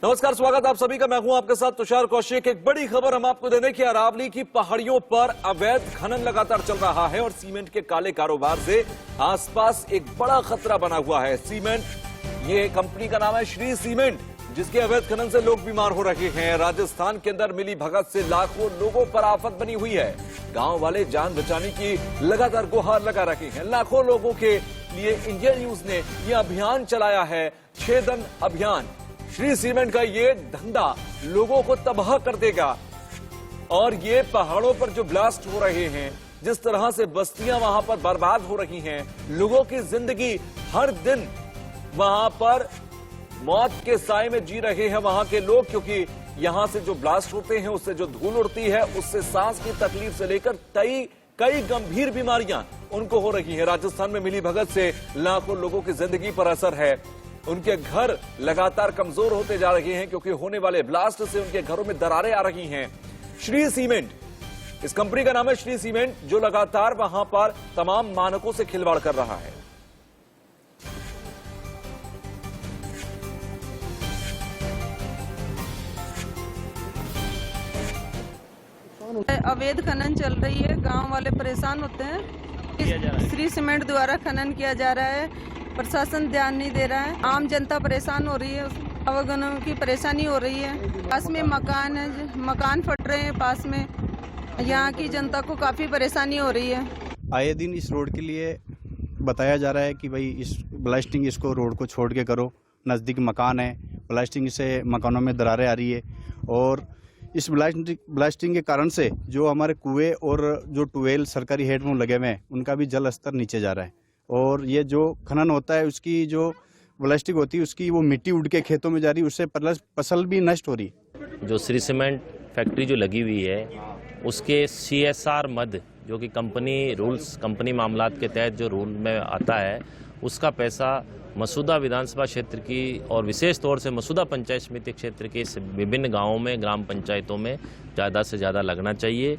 नमस्कार, स्वागत आप सभी का। मैं हूं आपके साथ तुषार कौशिक। एक बड़ी खबर हम आपको देने की, अरावली की पहाड़ियों पर अवैध खनन लगातार चल रहा है और सीमेंट के काले कारोबार से आसपास एक बड़ा खतरा बना हुआ है। सीमेंट, ये कंपनी का नाम है श्री सीमेंट, जिसके अवैध खनन से लोग बीमार हो रहे हैं। राजस्थान के अंदर मिली भगत से लाखों लोगों पर आफत बनी हुई है। गांव वाले जान बचाने की लगातार गुहार लगा रहे हैं। लाखों लोगों के लिए इंडिया न्यूज ने यह अभियान चलाया है, छेदन अभियान। श्री सीमेंट का ये धंधा लोगों को तबाह कर देगा। और ये पहाड़ों पर जो ब्लास्ट हो रहे हैं, जिस तरह से बस्तियां वहां पर बर्बाद हो रही हैं, लोगों की जिंदगी हर दिन वहां पर मौत के साए में जी रहे हैं वहां के लोग, क्योंकि यहां से जो ब्लास्ट होते हैं, उससे जो धूल उड़ती है, उससे सांस की तकलीफ से लेकर कई गंभीर बीमारियां उनको हो रही है। राजस्थान में मिली भगत से लाखों लोगों की जिंदगी पर असर है। उनके घर लगातार कमजोर होते जा रहे हैं, क्योंकि होने वाले ब्लास्ट से उनके घरों में दरारें आ रही हैं। श्री सीमेंट, इस कंपनी का नाम है श्री सीमेंट, जो लगातार वहां पर तमाम मानकों से खिलवाड़ कर रहा है। अवैध खनन चल रही है, गांव वाले परेशान होते हैं। श्री सीमेंट द्वारा खनन किया जा रहा है, प्रशासन ध्यान नहीं दे रहा है, आम जनता परेशान हो रही है, अवगनों की परेशानी हो रही है। पास में मकान है, मकान फट रहे हैं पास में, यहाँ की जनता को काफी परेशानी हो रही है। आए दिन इस रोड के लिए बताया जा रहा है कि भाई इस ब्लास्टिंग, इसको रोड को छोड़ के करो, नज़दीक मकान है, ब्लास्टिंग से मकानों में दरारें आ रही है। और इस ब्लास्टिंग के कारण से जो हमारे कुएं और जो ट्यूबवेल सरकारी हेडपंप लगे हुए हैं, उनका भी जल स्तर नीचे जा रहा है। और ये जो खनन होता है, उसकी जो ब्लास्टिंग होती है, उसकी वो मिट्टी उड़ के खेतों में जा रही है, उससे फसल भी नष्ट हो रही है। जो श्री सीमेंट फैक्ट्री जो लगी हुई है, उसके CSR मद, जो कि कंपनी रूल्स, कंपनी मामलात के तहत जो रूल में आता है, उसका पैसा मसूदा विधानसभा क्षेत्र की और विशेष तौर से मसूदा पंचायत समिति क्षेत्र के विभिन्न गांवों में, ग्राम पंचायतों में ज़्यादा से ज़्यादा लगना चाहिए।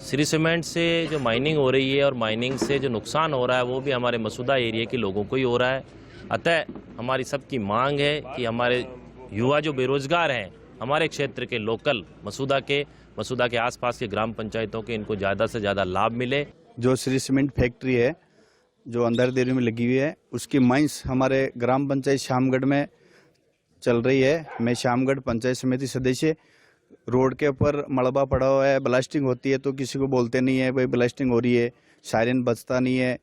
श्री सीमेंट से जो माइनिंग हो रही है और माइनिंग से जो नुकसान हो रहा है, वो भी हमारे मसूदा एरिया के लोगों को ही हो रहा है। अतः हमारी सबकी मांग है कि हमारे युवा जो बेरोजगार हैं, हमारे क्षेत्र के लोकल मसूदा के आसपास के ग्राम पंचायतों के, इनको ज़्यादा से ज़्यादा लाभ मिले। जो श्री सीमेंट फैक्ट्री है जो अंदर देरी में लगी हुई है, उसकी माइंस हमारे ग्राम पंचायत श्यामगढ़ में चल रही है। मैं श्यामगढ़ पंचायत समिति सदस्य। रोड के ऊपर मलबा पड़ा हुआ है, ब्लास्टिंग होती है तो किसी को बोलते नहीं है भाई ब्लास्टिंग हो रही है, सायरन बजता नहीं है।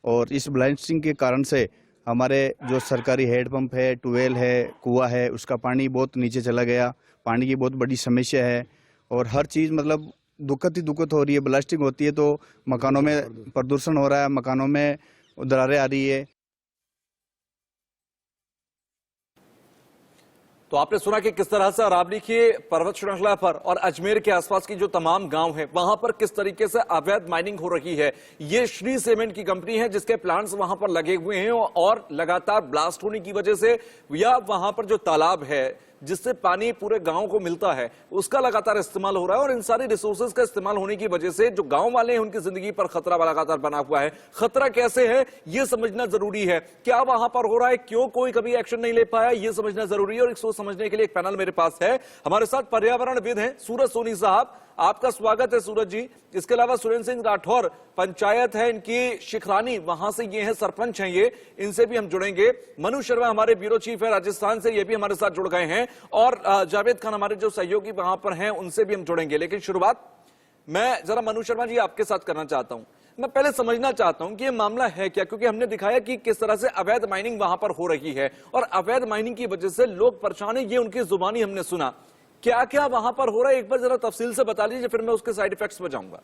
और इस ब्लास्टिंग के कारण से हमारे जो सरकारी हेडपंप है, ट्यूबवेल है, कुआं है, उसका पानी बहुत नीचे चला गया। पानी की बहुत बड़ी समस्या है और हर चीज़ मतलब दुखद ही दुखद हो रही है। ब्लास्टिंग होती है तो मकानों में प्रदूषण हो रहा है, मकानों में दरारें आ रही है। तो आपने सुना कि किस तरह से अरावली की पर्वत श्रृंखला पर और अजमेर के आसपास की जो तमाम गांव हैं, वहां पर किस तरीके से अवैध माइनिंग हो रही है। ये श्री सीमेंट की कंपनी है, जिसके प्लांट्स वहां पर लगे हुए हैं और लगातार ब्लास्ट होने की वजह से, या वहां पर जो तालाब है जिससे पानी पूरे गांव को मिलता है, उसका लगातार इस्तेमाल हो रहा है। और इन सारी रिसोर्सेज का इस्तेमाल होने की वजह से जो गांव वाले हैं, उनकी जिंदगी पर खतरा लगातार बना हुआ है। खतरा कैसे है, यह समझना जरूरी है। क्या वहां पर हो रहा है, क्यों कोई कभी एक्शन नहीं ले पाया, यह समझना जरूरी है। और इसको समझने के लिए एक पैनल मेरे पास है। हमारे साथ पर्यावरणविद हैं सूरज सोनी साहब, आपका स्वागत है सूरज जी। इसके अलावा सुरेंद्र सिंह राठौर, पंचायत है इनकी शिखरानी, वहां से ये हैं, सरपंच हैं ये, इनसे भी हम जुड़ेंगे। मनु शर्मा हमारे ब्यूरो चीफ है राजस्थान से, ये भी हमारे साथ जुड़ गए हैं। और जावेद खान हमारे जो सहयोगी वहां पर हैं, उनसे भी हम जुड़ेंगे। लेकिन शुरुआत मैं जरा मनु शर्मा जी आपके साथ करना चाहता हूं। मैं पहले समझना चाहता हूं कि ये मामला है क्या, क्योंकि हमने दिखाया कि किस तरह से अवैध माइनिंग वहां पर हो रही है और अवैध माइनिंग की वजह से लोग परेशान है, ये उनकी जुबानी हमने सुना। क्या क्या वहां पर हो रहा है, एक बार जरा तफसील से बता लीजिए, फिर मैं उसके साइड इफेक्ट्स पर जाऊंगा।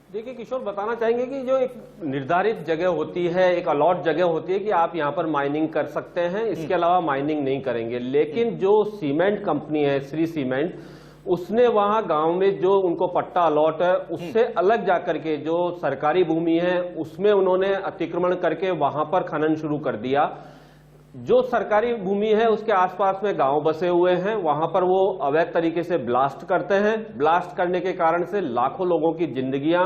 देखिए किशोर, बताना चाहेंगे कि जो एक निर्धारित जगह होती है, एक अलॉट जगह होती है कि आप यहां पर माइनिंग कर सकते हैं, इसके अलावा माइनिंग नहीं करेंगे। लेकिन जो सीमेंट कंपनी है श्री सीमेंट, उसने वहां गांव में जो उनको पट्टा अलॉट है, उससे अलग जाकर के जो सरकारी भूमि है, उसमें उन्होंने अतिक्रमण करके वहां पर खनन शुरू कर दिया। जो सरकारी भूमि है उसके आसपास में गांव बसे हुए हैं, वहां पर वो अवैध तरीके से ब्लास्ट करते हैं। ब्लास्ट करने के कारण से लाखों लोगों की जिंदगियां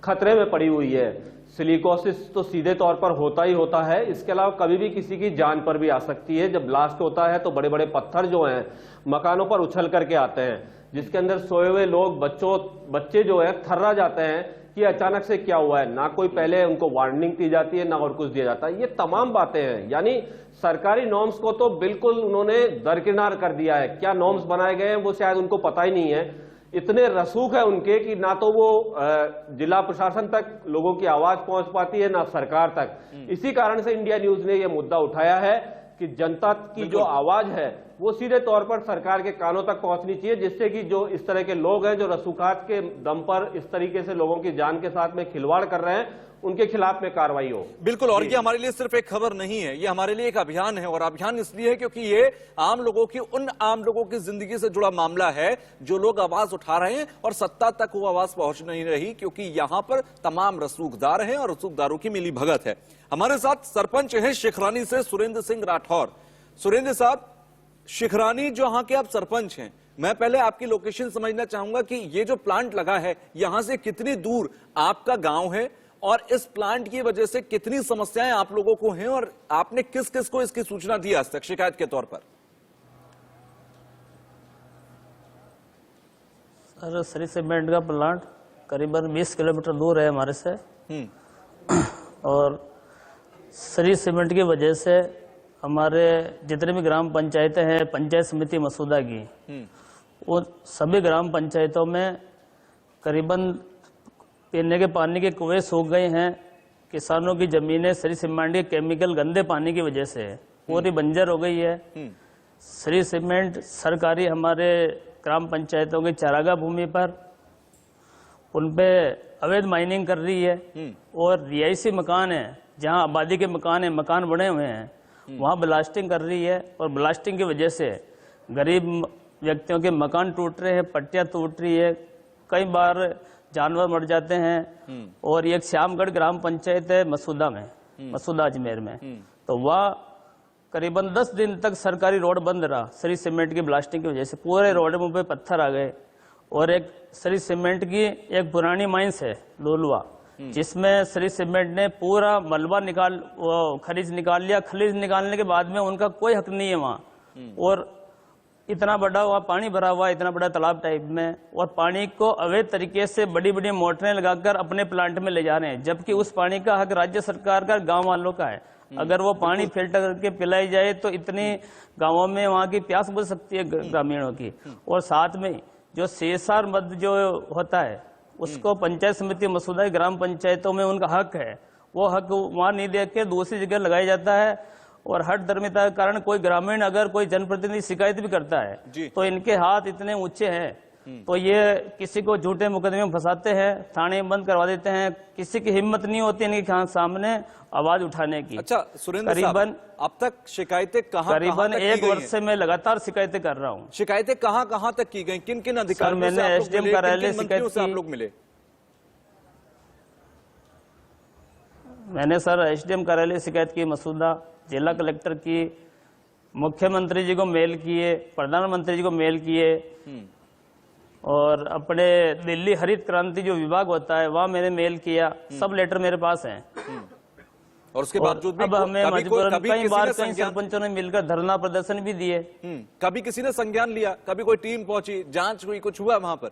खतरे में पड़ी हुई है। सिलिकोसिस तो सीधे तौर पर होता ही होता है, इसके अलावा कभी भी किसी की जान पर भी आ सकती है। जब ब्लास्ट होता है तो बड़े बड़े पत्थर जो हैं मकानों पर उछल करके आते हैं, जिसके अंदर सोए हुए लोग बच्चे जो है थर्रा जाते हैं कि अचानक से क्या हुआ है। ना कोई पहले उनको वार्निंग दी जाती है, ना और कुछ दिया जाता है। ये तमाम बातें हैं, यानी सरकारी नॉर्म्स को तो बिल्कुल उन्होंने दरकिनार कर दिया है। क्या नॉर्म्स बनाए गए हैं वो शायद उनको पता ही नहीं है। इतने रसूख है उनके कि ना तो वो जिला प्रशासन तक लोगों की आवाज पहुंच पाती है, ना सरकार तक। इसी कारण से इंडिया न्यूज ने यह मुद्दा उठाया है कि जनता की जो आवाज है वो सीधे तौर पर सरकार के कानों तक पहुंचनी चाहिए, जिससे कि जो इस तरह के लोग हैं जो रसूखात के दम पर इस तरीके से लोगों की जान के साथ में खिलवाड़ कर रहे हैं, उनके खिलाफ में कार्रवाई हो। बिल्कुल, और ये हमारे लिए सिर्फ एक खबर नहीं है, ये हमारे लिए एक अभियान है। और अभियान इसलिए है क्योंकि ये आम लोगों की, उन आम लोगों की जिंदगी से जुड़ा मामला है जो लोग आवाज उठा रहे हैं और सत्ता तक वो आवाज पहुंच नहीं रही, क्योंकि यहां पर तमाम रसूखदार हैं और रसूखदारों की मिली भगत है। हमारे साथ सरपंच हैं शिखरानी से सुरेंद्र सिंह राठौर। सुरेंद्र साहब, शिखरानी जो यहाँ के आप सरपंच हैं, मैं पहले आपकी लोकेशन समझना चाहूंगा कि ये जो प्लांट लगा है यहां से कितनी दूर आपका गांव है और इस प्लांट की वजह से कितनी समस्याएं आप लोगों को हैं, और आपने किस किस को इसकी सूचना दी आज तक शिकायत के तौर पर? सर, श्री सीमेंट का प्लांट करीबन 20 किलोमीटर दूर है हमारे से। और श्री सीमेंट की वजह से हमारे जितने भी ग्राम पंचायतें हैं, पंचायत समिति मसूदा की, वो सभी ग्राम पंचायतों में करीबन पीने के पानी के कुएं सूख गए हैं। किसानों की जमीनें श्री सीमेंट के केमिकल गंदे पानी की वजह से पूरी बंजर हो गई है। श्री सीमेंट सरकारी हमारे ग्राम पंचायतों की चारागाह भूमि पर उन पे अवैध माइनिंग कर रही है। और रिहायशी मकान है, जहां आबादी के मकान है, मकान बने हुए हैं, वहां ब्लास्टिंग कर रही है। और ब्लास्टिंग की वजह से गरीब व्यक्तियों के मकान टूट रहे हैं, पट्टियां टूट रही है, कई बार जानवर मर जाते हैं। और एक श्यामगढ़ ग्राम पंचायत है मसूदा में, मसूदा अजमेर में, तो वह करीबन 10 दिन तक सरकारी रोड बंद रहा श्री सीमेंट की ब्लास्टिंग की वजह से। पूरे रोड में पे पत्थर आ गए। और एक श्री सीमेंट की एक पुरानी माइंस है लोलवा, जिसमें श्री सीमेंट ने पूरा मलबा खनिज निकाल लिया। खनिज निकालने के बाद में उनका कोई हक नहीं है वहाँ। और इतना बड़ा वहाँ पानी भरा हुआ, इतना बड़ा तालाब टाइप में, और पानी को अवैध तरीके से बड़ी बड़ी मोटरें लगाकर अपने प्लांट में ले जा रहे हैं, जबकि उस पानी का हक राज्य सरकार का, गांव वालों का है। अगर वो पानी फिल्टर करके पिलाई जाए तो इतनी गांवों में वहाँ की प्यास बुझ सकती है ग्रामीणों की। और साथ में जो CSR मद जो होता है उसको पंचायत समिति मसूदा ग्राम पंचायतों में उनका हक है, वो हक वहाँ नहीं दे के दूसरी जगह लगाया जाता है। और हट धर्मिता के कारण कोई ग्रामीण अगर कोई जनप्रतिनिधि शिकायत भी करता है तो इनके हाथ इतने ऊंचे हैं, तो ये किसी को झूठे मुकदमे में फंसाते हैं, थाने बंद करवा देते हैं। किसी की हिम्मत नहीं होती इनके सामने आवाज उठाने की। अच्छा सुरेंद्र साहब, अब तक शिकायतें करीबन 1 वर्ष से मैं लगातार शिकायतें कर रहा हूँ। शिकायतें कहाँ तक की गई? किन किन अधिकारियों मैंने SDM कार्यालय शिकायत से आप लोग मिले? मैंने सर SDM कार्यालय शिकायत की, मसूदा जिला कलेक्टर की, मुख्यमंत्री जी को मेल किए, प्रधानमंत्री जी को मेल किए, और अपने दिल्ली हरित क्रांति जो विभाग होता है वहाँ मैंने मेल किया। सब लेटर मेरे पास हैं। और उसके बावजूद भी अब हमें मजबूरन कई बार कई सरपंचों ने मिलकर धरना प्रदर्शन भी दिए। कभी किसी ने संज्ञान लिया? कभी कोई टीम पहुंची, जांच हुई, कुछ हुआ वहां पर?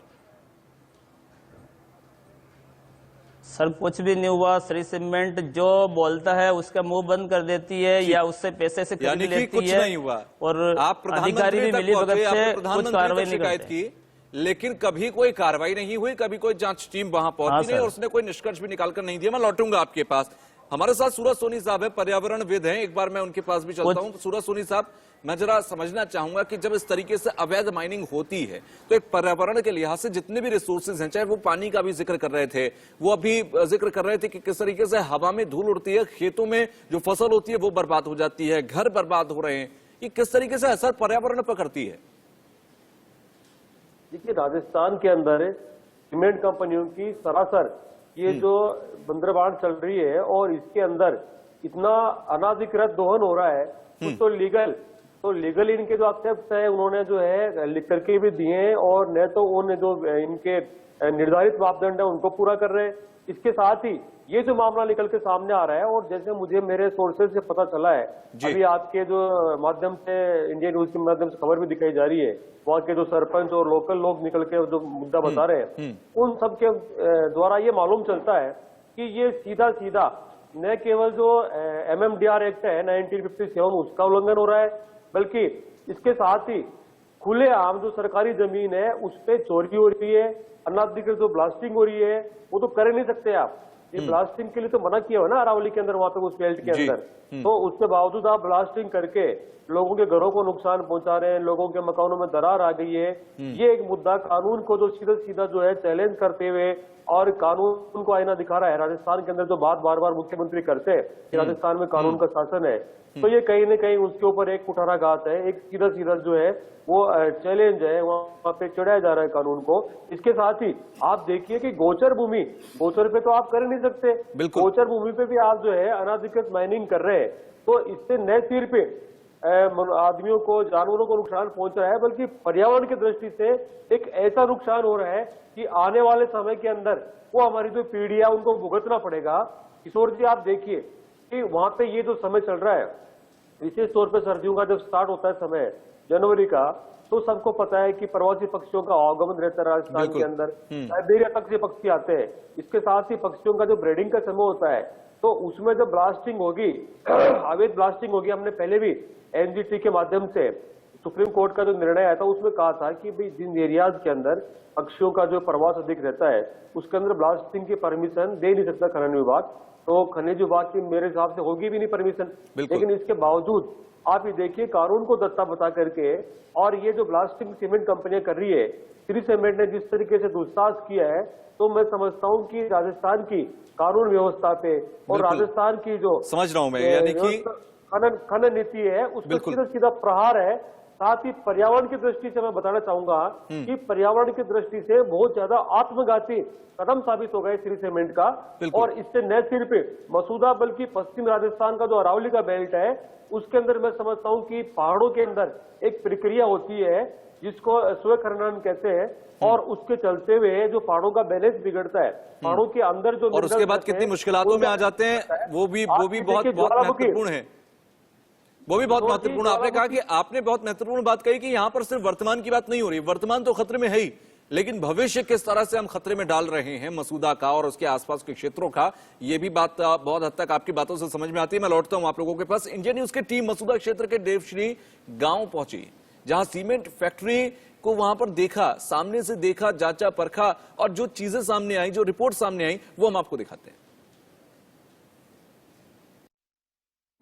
सर कुछ भी नहीं हुआ। श्री सीमेंट जो बोलता है उसका मुंह बंद कर देती है या उससे पैसे से खरीद लेती है। कुछ नहीं हुआ। और आप अधिकारी भी मिली भगत से कुछ कार्रवाई नहीं करते। लेकिन कभी कोई कार्रवाई नहीं हुई, कभी कोई जांच टीम वहां पहुंची नहीं और उसने कोई निष्कर्ष भी निकालकर नहीं दिया। मैं लौटूंगा आपके पास। हमारे साथ सूरज सोनी साहब है, पर्यावरणविद हैं, एक बार मैं उनके पास भी चलता हूं। सूरज सोनी साहब, मैं जरा समझना चाहूंगा कि जब इस तरीके से अवैध माइनिंग होती है तो एक पर्यावरण के लिहाज से जितने भी रिसोर्सेज हैं, चाहे वो पानी का भी जिक्र कर रहे थे, वो अभी जिक्र कर रहे थे कि किस तरीके से हवा में धूल उड़ती है, खेतों में जो फसल होती है वो बर्बाद हो जाती है, घर बर्बाद हो रहे हैं, ये किस तरीके से असर पर्यावरण पर करती है? देखिए, राजस्थान के अंदर सीमेंट कंपनियों की सरासर ये जो बंदरबांट चल रही है और इसके अंदर इतना अनाधिकृत दोहन हो रहा है, कुछ तो लीगल इनके जो आक्षेप है उन्होंने जो है लिख करके भी दिए हैं, और न तो उन जो इनके निर्धारित मापदंड है उनको पूरा कर रहे हैं। इसके साथ ही ये जो मामला निकल के सामने आ रहा है, और जैसे मुझे मेरे सोर्सेज से पता चला है, अभी आपके जो माध्यम से इंडिया न्यूज के माध्यम से खबर भी दिखाई जा रही है, वहाँ के जो सरपंच और लोकल लोग निकल के जो मुद्दा बता रहे हैं, उन सब के द्वारा ये मालूम चलता है कि ये सीधा सीधा न केवल जो MMDR एक्ट है 1957 उसका उल्लंघन हो रहा है, बल्कि इसके साथ ही खुलेआम जो सरकारी जमीन है उस पे चोरी हो रही है, अनाधिकृत जो ब्लास्टिंग हो रही है वो तो कर ही नहीं सकते आप। ये ब्लास्टिंग के लिए तो मना किया हुआ ना अरावली के अंदर, वहां पे उस बेल्ट के अंदर, तो उसके बावजूद आप ब्लास्टिंग करके लोगों के घरों को नुकसान पहुंचा रहे हैं, लोगों के मकानों में दरार आ गई है। ये एक मुद्दा कानून को जो सीधा सीधा जो है चैलेंज करते हुए और कानून को आईना दिखा रहा है। राजस्थान के अंदर जो बात बार बार मुख्यमंत्री करते हैं कि राजस्थान में कानून का शासन है, तो ये कहीं न कहीं उसके ऊपर एक कुठाराघात है, एक सीधा सीधा जो है वो चैलेंज है, वहां पे चढ़ाया जा रहा है कानून को। इसके साथ ही आप देखिए कि गोचर भूमि, गोचर पे तो आप कर नहीं सकते, गोचर भूमि पे भी आप जो है अनाधिकृत माइनिंग कर रहे हैं, तो इससे न सिर्फ आदमियों को, जानवरों को नुकसान पहुंच रहा है, बल्कि पर्यावरण की दृष्टि से एक ऐसा नुकसान हो रहा है कि आने वाले समय के अंदर वो हमारी जो पीढ़ी है उनको भुगतना पड़ेगा। किशोर जी आप देखिए कि वहां पे ये जो समय चल रहा है, विशेष तौर पे सर्दियों का जब स्टार्ट होता है समय जनवरी का, तो सबको पता है कि प्रवासी पक्षियों का आगमन रहता है राजस्थान के अंदर, साइबेरिया तक से पक्षी आते हैं। इसके साथ ही पक्षियों का जो ब्रीडिंग का समय होता है, तो उसमें जब ब्लास्टिंग होगी, अवैध ब्लास्टिंग होगी, हमने पहले भी NGT के माध्यम से सुप्रीम कोर्ट का जो निर्णय आया था उसमें कहा था कि भाई जिन एरियाज के अंदर पक्षियों का जो प्रवास अधिक रहता है उसके अंदर ब्लास्टिंग की परमिशन दे नहीं सकता खनन विभाग, तो खनिज विभाग की मेरे हिसाब से होगी भी नहीं परमिशन। लेकिन इसके बावजूद आप ये देखिए कानून को दत्ता बता करके, और ये जो ब्लास्टिंग सीमेंट कंपनियां कर रही है, श्री सीमेंट ने जिस तरीके से दुस्साहस किया है, तो मैं समझता हूं कि राजस्थान की कानून व्यवस्था पे और राजस्थान की जो समझ रहा हूं मैं, यानी कि खनन नीति है उस पर सीधा सीधा प्रहार है। साथ ही पर्यावरण की दृष्टि से मैं बताना चाहूंगा कि पर्यावरण की दृष्टि से बहुत ज्यादा आत्मघाती कदम साबित हो गए श्री सीमेंट का, और इससे न सिर्फ मसूदा बल्कि पश्चिम राजस्थान का जो अरावली का बेल्ट है उसके अंदर मैं समझता हूं कि पहाड़ों के अंदर एक प्रक्रिया होती है जिसको स्व खनन कहते हैं, और उसके चलते हुए जो पहाड़ों का बैलेंस बिगड़ता है, पहाड़ों के अंदर जो, और उसके बाद कितनी मुश्किलातों में आ जाते हैं, वो भी बहुत महत्वपूर्ण है, वो भी बहुत महत्वपूर्ण। आपने कहा कि आपने बहुत महत्वपूर्ण बात कही कि यहां पर सिर्फ वर्तमान की बात नहीं हो रही, वर्तमान तो खतरे में है ही, लेकिन भविष्य किस तरह से हम खतरे में डाल रहे हैं मसूदा का और उसके आसपास के क्षेत्रों का, ये भी बात बहुत हद तक आपकी बातों से समझ में आती है। मैं लौटता हूं आप लोगों के पास। इंडिया न्यूज की टीम मसूदा क्षेत्र के देवश्री गांव पहुंची, जहां सीमेंट फैक्ट्री को वहां पर देखा, सामने से देखा, जांचा परखा, और जो चीजें सामने आई, जो रिपोर्ट सामने आई, वो हम आपको दिखाते हैं।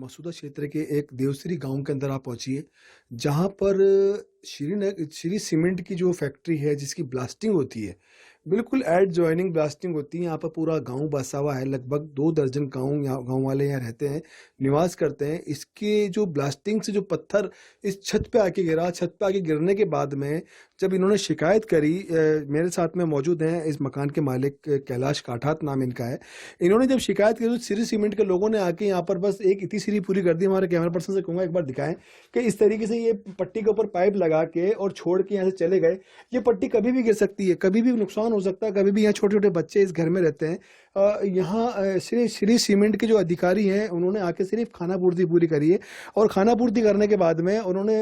मसूदा क्षेत्र के एक देवश्री गांव के अंदर आप पहुंचिए, जहां पर श्री सीमेंट की जो फैक्ट्री है जिसकी ब्लास्टिंग होती है, बिल्कुल एड जॉइनिंग ब्लास्टिंग होती है। यहाँ पर पूरा गांव बसा हुआ है, लगभग 2 दर्जन गांव वाले यहाँ रहते हैं, निवास करते हैं। इसके जो ब्लास्टिंग से जो पत्थर इस छत पे आके गिरा, छत पे आके गिरने के बाद में जब इन्होंने शिकायत करी, मेरे साथ में मौजूद हैं इस मकान के मालिक, कैलाश काठात नाम इनका है। इन्होंने जब शिकायत करी तो श्री सीमेंट के लोगों ने आके यहाँ पर बस एक इतनी सीरी पूरी कर दी। हमारे कैमरा पर्सन से कहूँगा एक बार दिखाएं कि इस तरीके से ये पट्टी के ऊपर पाइप लगा के और छोड़ के यहाँ से चले गए। ये पट्टी कभी भी गिर सकती है, कभी भी नुकसान हो सकता है, कभी भी यहाँ छोटे छोटे बच्चे इस घर में रहते हैं। यहाँ श्री सीमेंट के जो अधिकारी हैं उन्होंने आके सिर्फ खाना पूर्ति पूरी करी है, और खाना पूर्ति करने के बाद में उन्होंने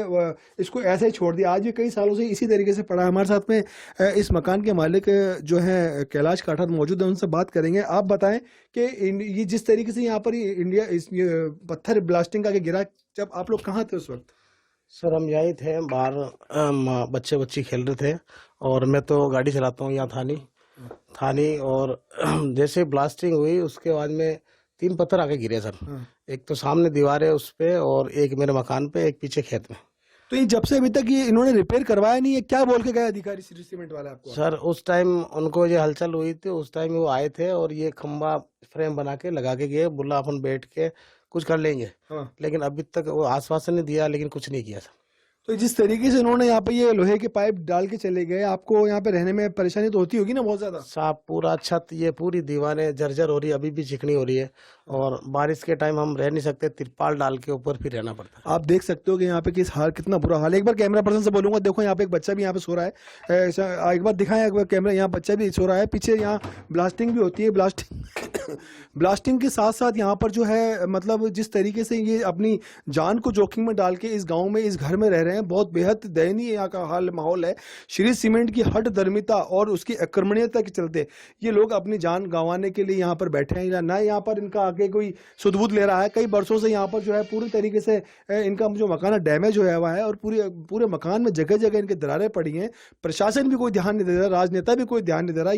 इसको ऐसे ही छोड़ दिया। आज भी कई सालों से इसी तरीके से पड़ा है। हमारे साथ में इस मकान के मालिक जो है कैलाश काठात मौजूद है, उनसे बात करेंगे। आप बताएं कि ये जिस तरीके से यहाँ पर इंडिया इस पत्थर ब्लास्टिंग आके गिरा, जब आप लोग कहाँ थे उस वक्त? सर हम यही थे, बाहर बच्चे खेल रहे थे, और मैं तो गाड़ी चलाता हूँ यहाँ थानी, और जैसे ब्लास्टिंग हुई उसके बाद में 3 पत्थर आके गिरे सर। एक तो सामने दीवार है उस पे, और एक मेरे मकान पे, एक पीछे खेत में। तो ये जब से अभी तक ये इन्होंने रिपेयर करवाया नहीं है, क्या बोल के गए अधिकारी श्री सीमेंट वाले आपको? सर उस टाइम उनको ये हलचल हुई थी, उस टाइम वो आए थे और ये खंबा फ्रेम बना के लगा के गए, बोला अपन बैठ के कुछ कर लेंगे। लेकिन अभी तक वो आश्वासन नहीं दिया, लेकिन कुछ नहीं किया सर। तो जिस तरीके से उन्होंने यहाँ पे ये लोहे के पाइप डाल के चले गए, आपको यहाँ पे रहने में परेशानी तो होती होगी ना बहुत ज्यादा? साहब पूरा छत, ये पूरी दीवारें जर्जर हो रही है, अभी भी चिकनी हो रही है, और बारिश के टाइम हम रह नहीं सकते, तिरपाल डाल के ऊपर फिर रहना पड़ता है। आप देख सकते हो कि यहाँ पे किस हाल, कितना बुरा हाल है। एक बार कैमरा पर्सन से बोलूंगा, देखो यहाँ पे एक बच्चा भी यहाँ पे सो रहा है, एक बार दिखाएं, एक बार कैमरा, यहाँ बच्चा भी सो रहा है, पीछे यहाँ ब्लास्टिंग भी होती है। ब्लास्टिंग के साथ साथ यहाँ पर जो है मतलब जिस तरीके से ये अपनी जान को जोखिम में डाल के इस गांव में, इस घर में रह रहे हैं, बहुत बेहद दयनीय यहाँ का हाल माहौल है। श्री सीमेंट की हट धर्मिता और उसकी आक्रमणीयता के चलते ये लोग अपनी जान गंवाने के लिए यहाँ पर बैठे हैं, ना यहाँ पर इनका आगे कोई सुध-बुध ले रहा है। कई वर्षों से यहाँ पर जो है पूरी तरीके से इनका जो मकान डैमेज होया हुआ है और पूरे मकान में जगह जगह इनके दरारें पड़ी हैं। प्रशासन भी कोई ध्यान नहीं दे रहा, राजनेता भी कोई ध्यान नहीं दे रहा।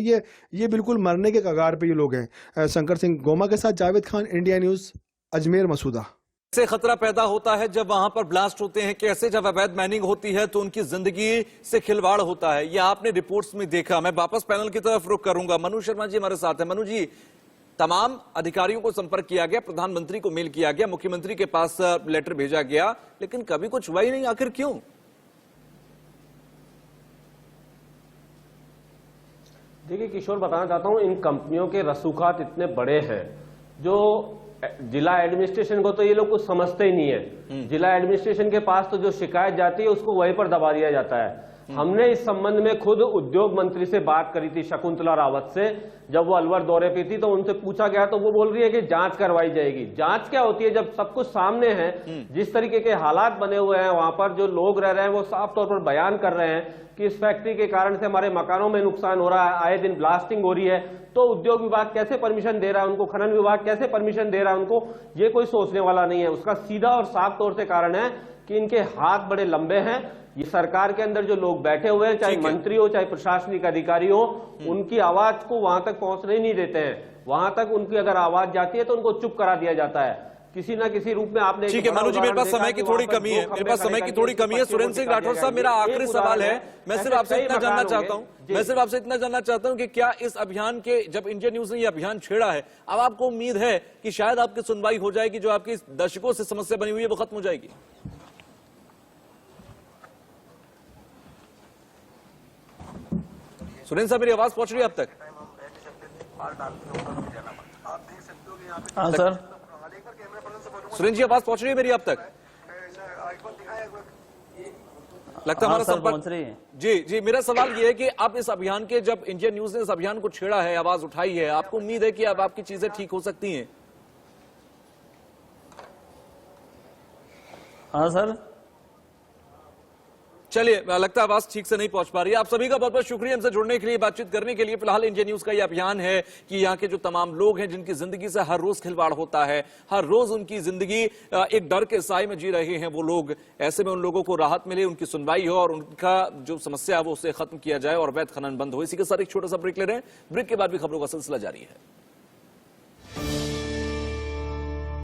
ये बिल्कुल मरने के कगार पे ये लोग हैं। शंकर सिंह गोमा के साथ जावेद खान, इंडिया न्यूज, अजमेर मसूदा। से खतरा पैदा होता है जब वहां पर ब्लास्ट होते हैं, कैसे जब अवैध माइनिंग होती है तो उनकी जिंदगी से खिलवाड़ होता है। यह आपने रिपोर्ट्स में देखा। मैं वापस पैनल की तरफ रुख करूंगा। मनु शर्मा जी हमारे साथ हैं। मनु जी, तमाम अधिकारियों को संपर्क किया गया, प्रधानमंत्री को मेल किया गया, मुख्यमंत्री के पास लेटर भेजा गया, लेकिन कभी कुछ हुआ ही नहीं। आखिर क्यों? देखिए किशोर, बताना चाहता हूं, इन कंपनियों के रसूखात इतने बड़े हैं, जो जिला एडमिनिस्ट्रेशन को तो ये लोग कुछ समझते ही नहीं है। जिला एडमिनिस्ट्रेशन के पास तो जो शिकायत जाती है उसको वहीं पर दबा दिया जाता है। हमने इस संबंध में खुद उद्योग मंत्री से बात करी थी, शकुंतला रावत से, जब वो अलवर दौरे पे थी, तो उनसे पूछा गया तो वो बोल रही है कि जांच करवाई जाएगी। जांच क्या होती है जब सब कुछ सामने है? जिस तरीके के हालात बने हुए हैं वहां पर, जो लोग रह रहे हैं वो साफ तौर पर बयान कर रहे हैं कि इस फैक्ट्री के कारण से हमारे मकानों में नुकसान हो रहा है, आए दिन ब्लास्टिंग हो रही है। तो उद्योग विभाग कैसे परमिशन दे रहा है उनको, खनन विभाग कैसे परमिशन दे रहा है उनको, ये कोई सोचने वाला नहीं है। उसका सीधा और साफ तौर से कारण है कि इनके हाथ बड़े लंबे हैं। ये सरकार के अंदर जो लोग बैठे हुए हैं, चाहे मंत्री हो चाहे प्रशासनिक अधिकारी हो, उनकी आवाज को वहां तक पहुंचने ही नहीं देते हैं। वहां तक उनकी अगर आवाज जाती है तो उनको चुप करा दिया जाता है किसी ना किसी रूप में। आपने ठीक है मनु जी, मेरे पास समय की थोड़ी कमी है, मेरे पास समय की थोड़ी कमी है। सुरेंद्र सिंह राठौर साहब, मेरा आखिरी सवाल है, मैं सिर्फ आपसे इतना जानना चाहता हूं कि क्या इस अभियान के, जब इंडिया न्यूज ने यह अभियान छेड़ा है, अब आपको उम्मीद है कि शायद आपकी सुनवाई हो जाएगी, जो आपकी दशकों से समस्या बनी हुई है वो खत्म हो जाएगी? सुरेंद्र साहब, मेरी आवाज पहुंच रही है अब तक? हाँ सर। सुरेंद्र जी, आवाज पहुंच रही है मेरी अब तक? लगता है हमारा संपर्क। जी, मेरा सवाल यह है कि अब इस अभियान के, जब इंडिया न्यूज ने इस अभियान को छेड़ा है, आवाज उठाई है, आपको उम्मीद है कि अब आपकी चीजें ठीक हो सकती हैं? हाँ सर। चलिए, लगता है आवाज ठीक से नहीं पहुंच पा रही है। आप सभी का बहुत बहुत शुक्रिया हमसे जुड़ने के लिए, बातचीत करने के लिए। फिलहाल इंडिया न्यूज का यह अभियान है कि यहाँ के जो तमाम लोग हैं जिनकी जिंदगी से हर रोज खिलवाड़ होता है, हर रोज उनकी जिंदगी एक डर के साए में जी रहे हैं वो लोग, ऐसे में उन लोगों को राहत मिले, उनकी सुनवाई हो और उनका जो समस्या है वो उसे खत्म किया जाए और अवैध खनन बंद हो। इसी के साथ एक छोटा सा ब्रेक ले रहे हैं। ब्रेक के बाद भी खबरों का सिलसिला जारी है।